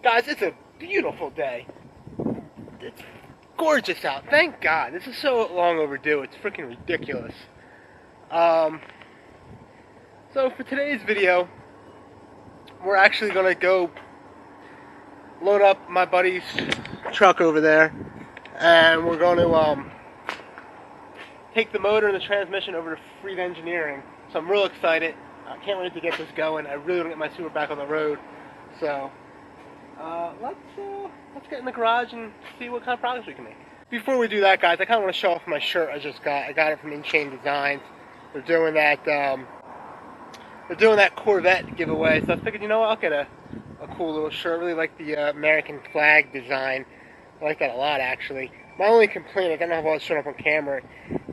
Guys, it's a beautiful day. It's gorgeous out. Thank God. This is so long overdue. It's freaking ridiculous. So for today's video, we're actually going to go load up my buddy's truck over there, and we're going to take the motor and the transmission over to Freed Engineering. So I'm real excited. I can't wait to get this going. I really want to get my Supra back on the road. So let's get in the garage and see what kind of progress we can make. Before we do that, guys, I kind of want to show off my shirt I just got. I got it from In-Chain Designs. They're doing that Corvette giveaway, so I figured, you know what, I'll get a cool little shirt. I really like the American flag design. I like that a lot, actually. My only complaint, I don't know how well it's shown up on camera,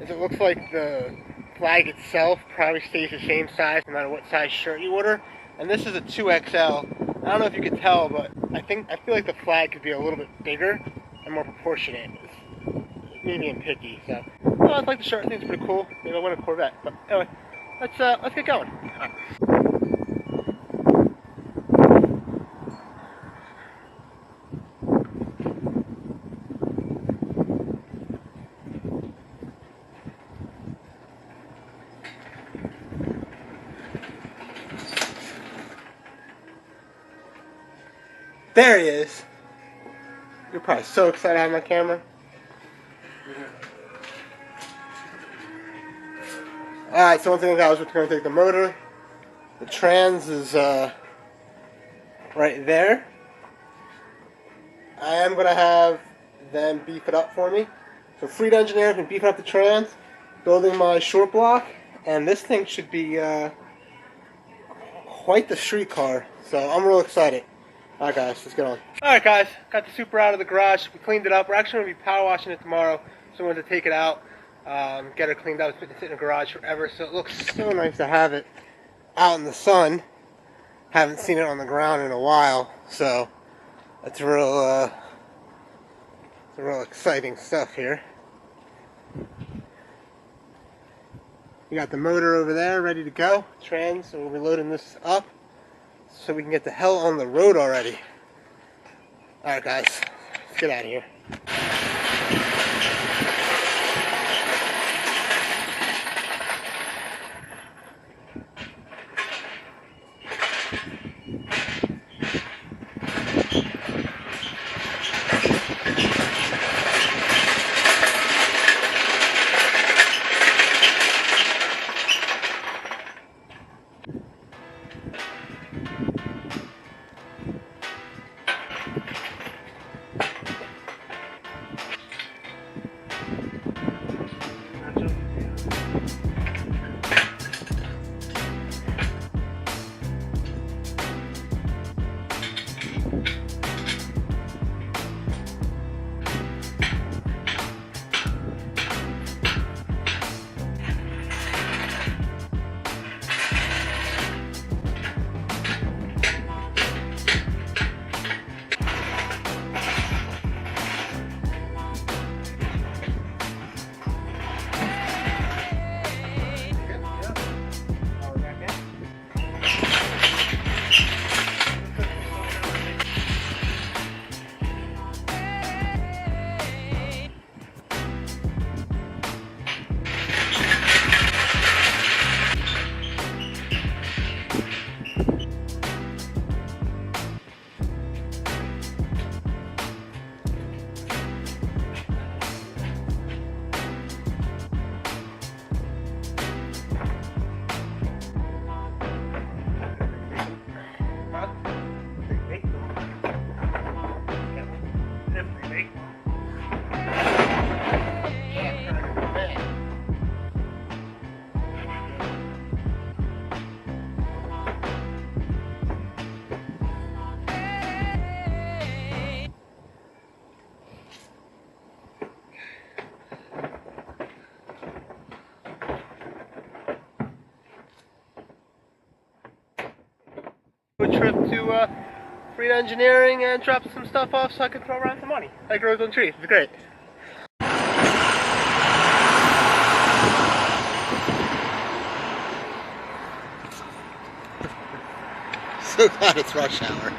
is it looks like the flag itself probably stays the same size no matter what size shirt you order. And this is a 2XL. I don't know if you could tell, but I feel like the flag could be a little bit bigger and more proportionate. It's maybe I'm picky, so I like the shirt. I think it's pretty cool. Maybe I'll win a Corvette. But anyway, let's get going. Right. There he is. You're probably so excited to have my camera. Alright, so one thing I was just going to take the motor. The trans is right there. I am going to have them beef it up for me. So Freed Engineering can beef up the trans, building my short block, and this thing should be quite the street car. So I'm real excited. Alright guys, let's get on. Alright guys, got the Supra out of the garage. We cleaned it up. We're actually going to be power washing it tomorrow. So I wanted to take it out, get it cleaned up. It's been sitting in the garage forever, so it looks so nice to have it out in the sun. Haven't seen it on the ground in a while, so it's real exciting stuff here. We got the motor over there ready to go, trans, so we'll be loading this up so we can get the hell on the road already. Alright guys, let's get out of here. A trip to Freed Engineering and drop some stuff off so I can throw around some money. Like roads on trees. It's great. So glad it's rush hour.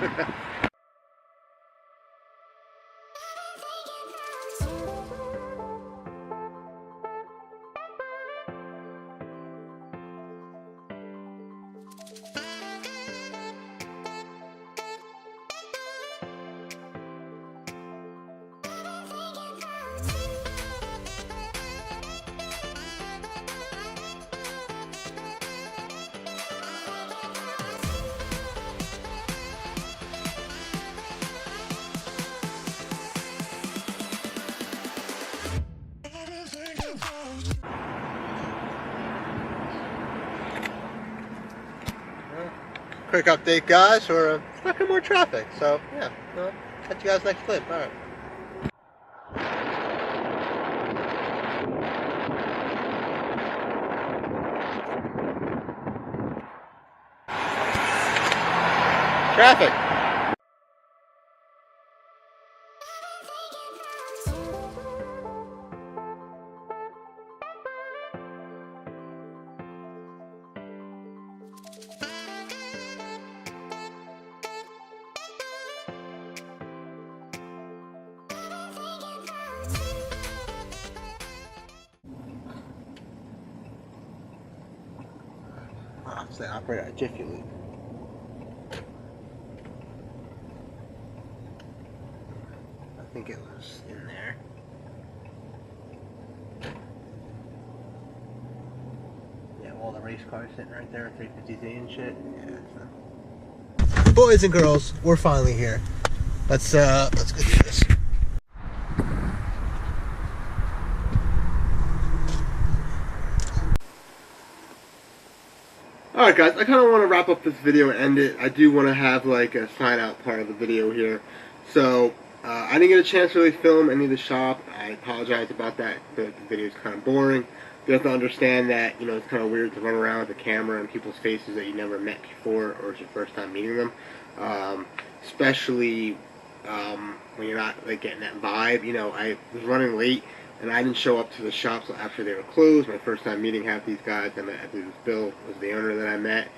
quick update, guys. We're stuck in more traffic, so yeah, catch you guys next clip. All right. Traffic. It's the operator at Jiffy Lube. I think it was in there. Yeah, all the race cars sitting right there, 350Z and shit. Yeah, so. Boys and girls, we're finally here. Let's go do this. Alright guys, I kind of want to wrap up this video and end it. I do want to have like a sign out part of the video here. So, I didn't get a chance to really film any of the shop. I apologize about that. The video is kind of boring. You have to understand that, you know, it's kind of weird to run around with a camera in people's faces that you never met before or it's your first time meeting them. Especially when you're not like getting that vibe. You know, I was running late and I didn't show up to the shops after they were closed. My first time meeting half these guys. I believe it was Bill was the owner that I met.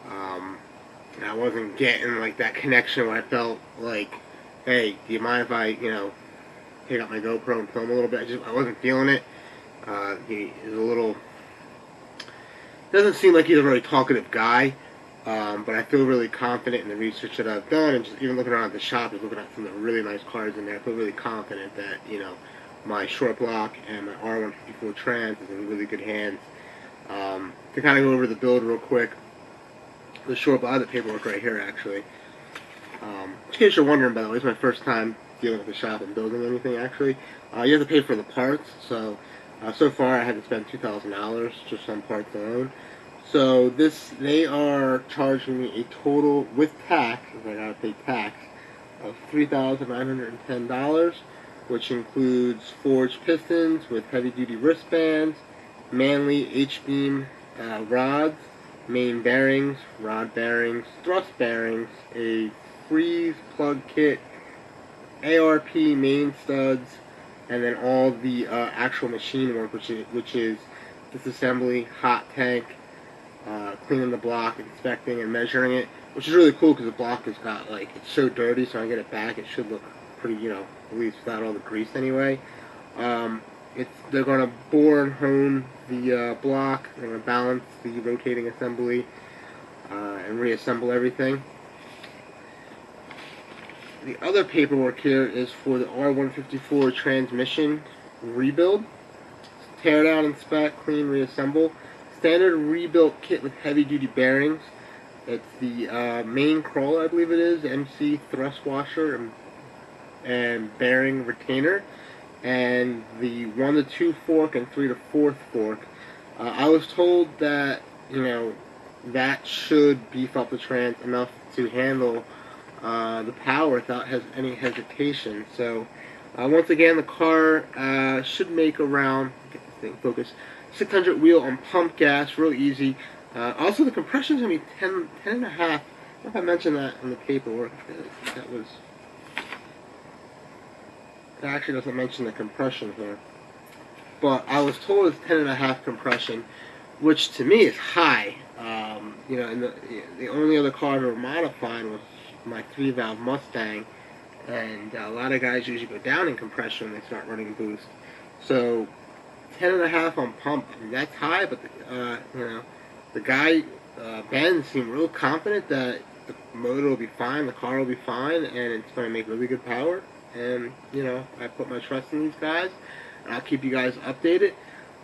And I wasn't getting like that connection where I felt like, hey, do you mind if I, you know, pick up my GoPro and film a little bit? I wasn't feeling it. He is a little, doesn't seem like he's a very talkative guy, but I feel really confident in the research that I've done, and just even looking around at the shop, just looking at some of the really nice cars in there, I feel really confident that, you know, my short block and my R154 Trans is in really good hands. To kind of go over the build real quick, the short block, I have the paperwork right here actually. In case you're wondering, by the way, it's my first time dealing with the shop and building anything actually. You have to pay for the parts, so so far I had to spend $2,000 just on parts alone. So they are charging me a total with tax, if I gotta pay tax, of $3,910, which includes forged pistons with heavy-duty wristbands, Manley H-beam rods, main bearings, rod bearings, thrust bearings, a freeze plug kit, ARP main studs, and then all the actual machine work, which is disassembly, hot tank, cleaning the block, inspecting and measuring it, which is really cool because the block has got, like, it's so dirty, so when I get it back it should look pretty, you know, at least without all the grease anyway. They're going to bore and hone the block, they're going to balance the rotating assembly and reassemble everything. The other paperwork here is for the R154 transmission rebuild. Tear down, inspect, clean, reassemble. Standard rebuilt kit with heavy-duty bearings. It's the main crawler, I believe it is, MC thrust washer and bearing retainer, and the 1 to 2 fork and 3 to 4th fork. I was told that, you know, that should beef up the trans enough to handle the power without any hesitation. So once again, the car should make around, get this thing focused, 600 wheel on pump gas, real easy. Also, the compression is going to be 10 and a half. I don't know if I mentioned that in the paperwork. It actually doesn't mention the compression here. But I was told it's 10 and a half compression, which to me is high. You know, and the only other car to modify was my 3-valve Mustang, and a lot of guys usually go down in compression when they start running boost. So 10 and a half on pump, I mean, that's high, but you know, the guy Ben seemed real confident that the motor will be fine, the car will be fine, and it's going to make really good power. And you know, I put my trust in these guys, and I'll keep you guys updated.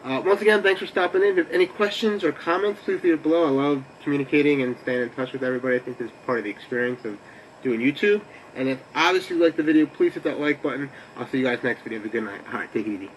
Once again, thanks for stopping in. If you have any questions or comments, please leave it below. I love communicating and staying in touch with everybody. I think this is part of the experience of doing YouTube. And if obviously you like the video, please hit that like button. I'll see you guys next video. Have a good night. Alright, take it easy.